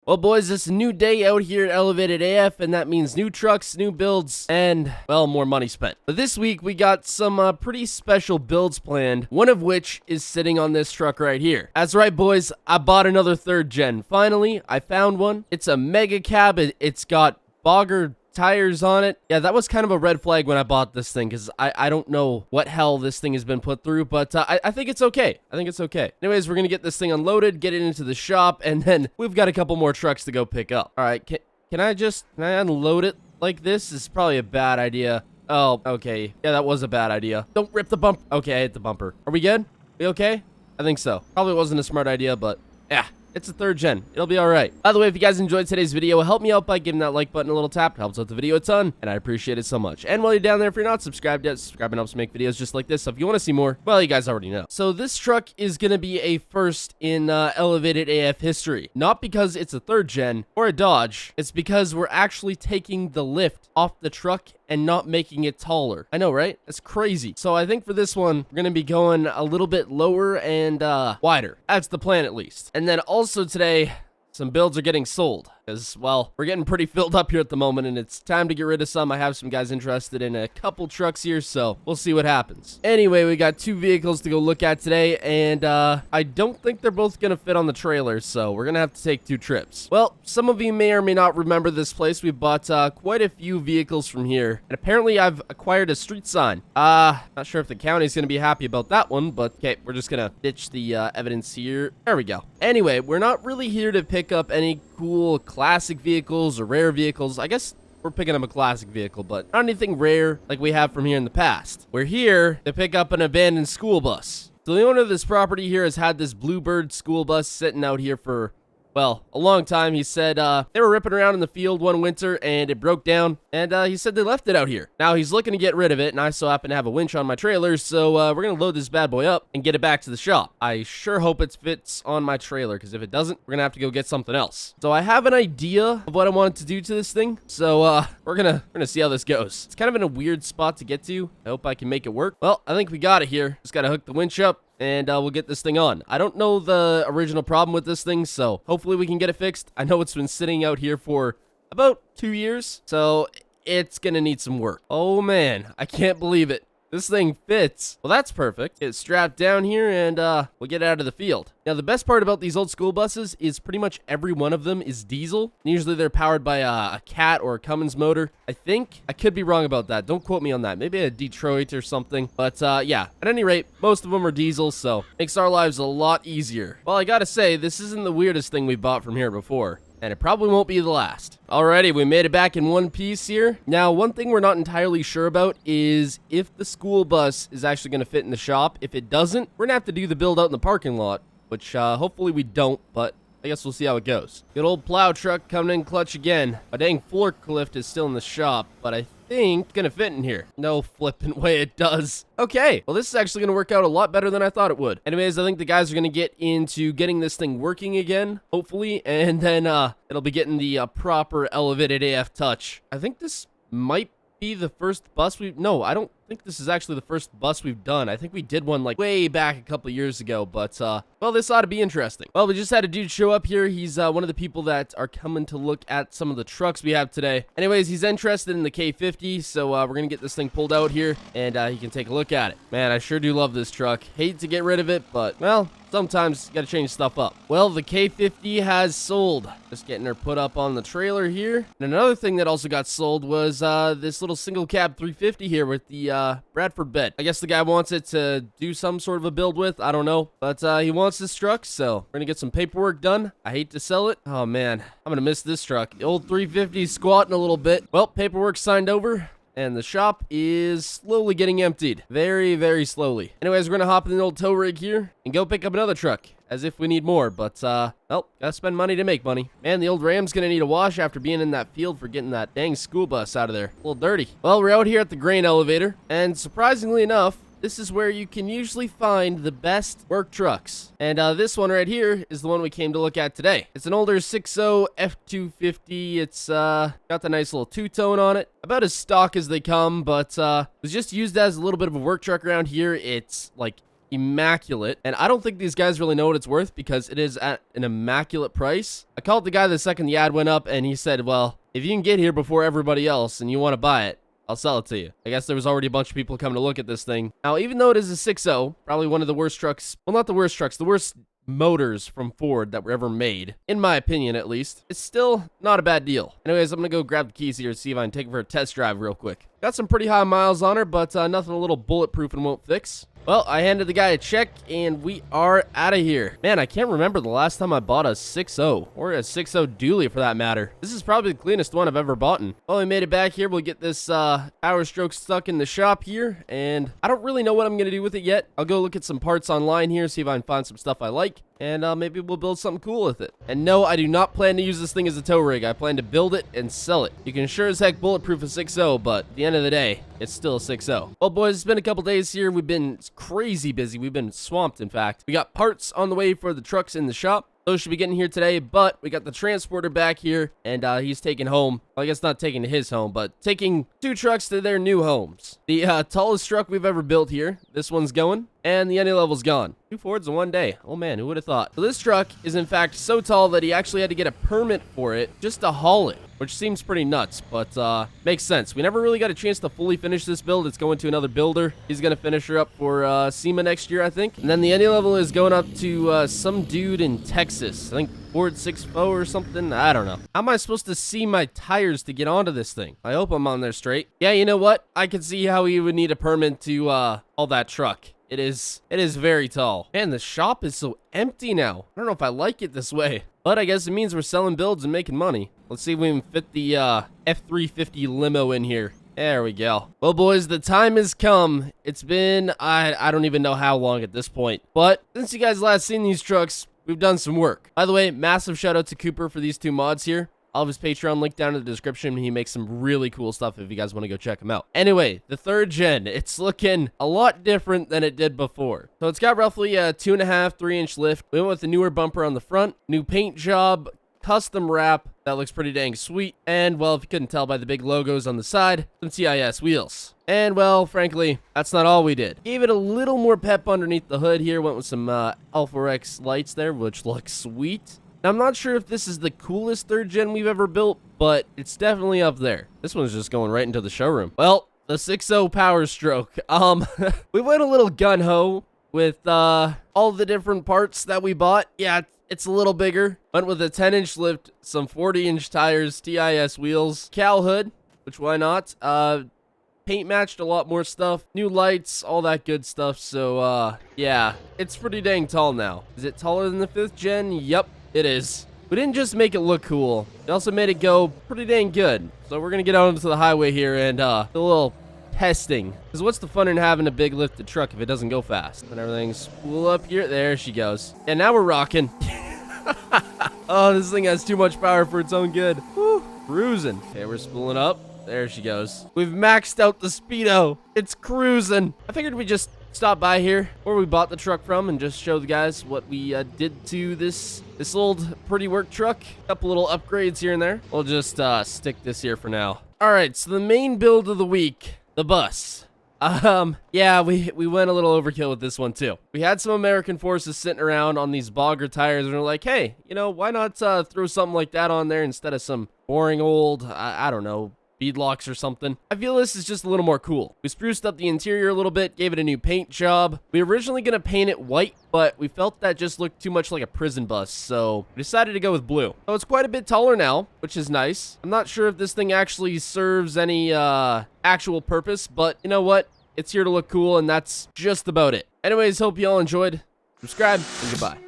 Well, boys, it's a new day out here at Elevated AF, and that means new trucks, new builds, and, well, more money spent. But this week, we got some pretty special builds planned, one of which is sitting on this truck right here. That's right, boys, I bought another third gen. Finally, I found one. It's a mega cab. It's got bogger tires on it. Yeah, that was kind of a red flag when I bought this thing, because I don't know what hell this thing has been put through, but I think it's okay. I think it's okay. Anyways, we're gonna get this thing unloaded, get it into the shop, and then we've got a couple more trucks to go pick up. All right, can I unload it like this? It's probably a bad idea. Oh, okay. Yeah, that was a bad idea. Don't rip the bump. Okay, I hit the bumper. Are we good? We okay? I think so. Probably wasn't a smart idea, but yeah. It's a third gen. It'll be all right. By the way, if you guys enjoyed today's video, help me out by giving that like button a little tap. It helps out the video a ton, and I appreciate it so much. And while you're down there, if you're not subscribed yet, subscribing helps make videos just like this. So if you want to see more, well, you guys already know. So this truck is going to be a first in Elevated AF history. Not because it's a third gen or a Dodge. It's because we're actually taking the lift off the truck and not making it taller. I know, right? That's crazy. So I think for this one, we're gonna be going a little bit lower and wider. That's the plan, at least. And then also today, some builds are getting sold. Because, well, we're getting pretty filled up here at the moment, and it's time to get rid of some. I have some guys interested in a couple trucks here, so we'll see what happens. Anyway, we got two vehicles to go look at today, and I don't think they're both going to fit on the trailer, so we're going to have to take two trips. Well, some of you may or may not remember this place. We bought quite a few vehicles from here, and apparently I've acquired a street sign. Not sure if the county's going to be happy about that one, but okay, we're just going to ditch the evidence here. There we go. Anyway, we're not really here to pick up any cool classic vehicles or rare vehicles. I guess we're picking up a classic vehicle, but not anything rare like we have from here in the past. We're here to pick up an abandoned school bus. So the owner of this property here has had this Bluebird school bus sitting out here for, well, a long time. He said they were ripping around in the field one winter and it broke down, and he said they left it out here. Now he's looking to get rid of it, and I so happen to have a winch on my trailer, so we're gonna load this bad boy up and get it back to the shop. I sure hope it fits on my trailer, because if it doesn't, we're gonna have to go get something else. So I have an idea of what I want to do to this thing, so we're gonna see how this goes. It's kind of in a weird spot to get to. I hope I can make it work. Well, I think we got it here. Just gotta hook the winch up, and we'll get this thing on. I don't know the original problem with this thing, so hopefully we can get it fixed. I know it's been sitting out here for about 2 years, so it's gonna need some work. Oh man, I can't believe it. This thing fits. Well, that's perfect. It's strapped down here, and we'll get out of the field. Now, the best part about these old school buses is pretty much every one of them is diesel. Usually they're powered by a Cat or a Cummins motor. I think. I could be wrong about that. Don't quote me on that. Maybe a Detroit or something. But yeah, at any rate, most of them are diesel, so makes our lives a lot easier. Well, I gotta say, this isn't the weirdest thing we bought from here before, and it probably won't be the last. Alrighty, we made it back in one piece here. Now, one thing we're not entirely sure about is if the school bus is actually going to fit in the shop. If it doesn't, we're going to have to do the build out in the parking lot, which hopefully we don't, but I guess we'll see how it goes. Good old plow truck coming in clutch again. A dang forklift is still in the shop, but I think it's gonna fit in here. No flipping way it does. Okay, well, this is actually gonna work out a lot better than I thought it would. Anyways, I think the guys are gonna get into getting this thing working again, hopefully, and then it'll be getting the proper Elevated AF touch. I think this might be the first bus no, I don't think this is actually the first bus we've done. I think we did one like way back a couple of years ago, but well, this ought to be interesting. Well, we just had a dude show up here. He's one of the people that are coming to look at some of the trucks we have today. Anyways, he's interested in the K50, so we're gonna get this thing pulled out here, and he can take a look at it. Man, I sure do love this truck. Hate to get rid of it, but well, sometimes you gotta change stuff up. Well, the K50 has sold. Just getting her put up on the trailer here. And another thing that also got sold was this little single cab 350 here with the Bradford bed. I guess the guy wants it to do some sort of a build with. I don't know. But he wants this truck, so we're gonna get some paperwork done. I hate to sell it. Oh man, I'm gonna miss this truck. The old 350 is squatting a little bit. Well, paperwork's signed over, and the shop is slowly getting emptied. Very, very slowly. Anyways, we're gonna hop in the old tow rig here and go pick up another truck, as if we need more, but well, gotta spend money to make money. Man, the old Ram's gonna need a wash after being in that field for getting that dang school bus out of there. A little dirty. Well, we're out here at the grain elevator, and surprisingly enough, this is where you can usually find the best work trucks. And this one right here is the one we came to look at today. It's an older 6.0 F250. It's got the nice little two-tone on it. About as stock as they come, but it was just used as a little bit of a work truck around here. It's like immaculate. And I don't think these guys really know what it's worth because it is at an immaculate price. I called the guy the second the ad went up and he said, well, if you can get here before everybody else and you want to buy it, I'll sell it to you. I guess there was already a bunch of people coming to look at this thing. Now, even though it is a 6.0, probably one of the worst trucks, well, not the worst trucks, the worst motors from Ford that were ever made, in my opinion at least, it's still not a bad deal. Anyways, I'm gonna go grab the keys here and see if I can take it for a test drive real quick. Got some pretty high miles on her, but nothing a little bulletproof and won't fix. Well, I handed the guy a check, and we are out of here. Man, I can't remember the last time I bought a 6.0, or a 6.0 dually for that matter. This is probably the cleanest one I've ever bought. Well, we made it back here. We'll get this power stroke stuck in the shop here, and I don't really know what I'm going to do with it yet. I'll go look at some parts online here, see if I can find some stuff I like, and maybe we'll build something cool with it. And no, I do not plan to use this thing as a tow rig. I plan to build it and sell it. You can sure as heck bulletproof a 6.0, but at the end of the day, it's still a 6.0. Well, boys, it's been a couple days here. We've been crazy busy. We've been swamped, in fact. We got parts on the way for the trucks in the shop. Those should be getting here today, but we got the transporter back here, and he's taking home, well, I guess not taking to his home, but taking 2 trucks to their new homes. The tallest truck we've ever built here, this one's going, and the any level's gone. 2 Fords in one day. Oh man, who would have thought? So this truck is in fact so tall that he actually had to get a permit for it just to haul it, which seems pretty nuts, but makes sense. We never really got a chance to fully finish this build. It's going to another builder. He's going to finish her up for SEMA next year, I think. And then the any level is going up to some dude in Texas. I think Ford 6.0 or something. I don't know. How am I supposed to see my tires to get onto this thing? I hope I'm on there straight. Yeah, you know what? I can see how he would need a permit to haul that truck. It is very tall. Man, the shop is so empty now. I don't know if I like it this way, but I guess it means we're selling builds and making money. Let's see if we can fit the F350 limo in here. There we go. Well, boys, the time has come. It's been, I don't even know how long at this point, but since you guys last seen these trucks, we've done some work. By the way, massive shout out to Cooper for these 2 mods here. I'll have his Patreon link down in the description. He makes some really cool stuff if you guys want to go check him out. Anyway, the 3rd gen, it's looking a lot different than it did before. So it's got roughly a 2.5, 3-inch lift. We went with a newer bumper on the front, new paint job, custom wrap. That looks pretty dang sweet. And, well, if you couldn't tell by the big logos on the side, some TIS wheels. And, well, frankly, that's not all we did. Gave it a little more pep underneath the hood here. Went with some Alpha X lights there, which look sweet. Now, I'm not sure if this is the coolest 3rd gen we've ever built, but it's definitely up there. This one's just going right into the showroom. Well, the 6.0 power stroke. We went a little gun-ho with all the different parts that we bought. Yeah, it's a little bigger. Went with a 10-inch lift, some 40-inch tires, TIS wheels, cowl hood, which why not? Paint matched a lot more stuff, new lights, all that good stuff. So, yeah, it's pretty dang tall now. Is it taller than the 5th gen? Yep. It is. We didn't just make it look cool. We also made it go pretty dang good. So we're going to get out onto the highway here and do a little testing. Because what's the fun in having a big lifted truck if it doesn't go fast? And everything's spool up here. There she goes. And now we're rocking. Oh, this thing has too much power for its own good. Woo, cruising. Okay, we're spooling up. There she goes. We've maxed out the speedo. It's cruising. I figured we'd just stop by here where we bought the truck from and just show the guys what we did to this old pretty work truck. Couple little upgrades here and there. We'll just stick this here for now. All right, so the main build of the week, the bus. Yeah, we went a little overkill with this one too. We had some American forces sitting around on these bogger tires and we're like, hey, you know, why not throw something like that on there instead of some boring old, I don't know, beadlocks or something. I feel this is just a little more cool. We spruced up the interior a little bit, gave it a new paint job. We were originally going to paint it white, but we felt that just looked too much like a prison bus, so we decided to go with blue. So it's quite a bit taller now, which is nice. I'm not sure if this thing actually serves any actual purpose, but you know what? It's here to look cool, and that's just about it. Anyways, hope you all enjoyed. Subscribe, and goodbye.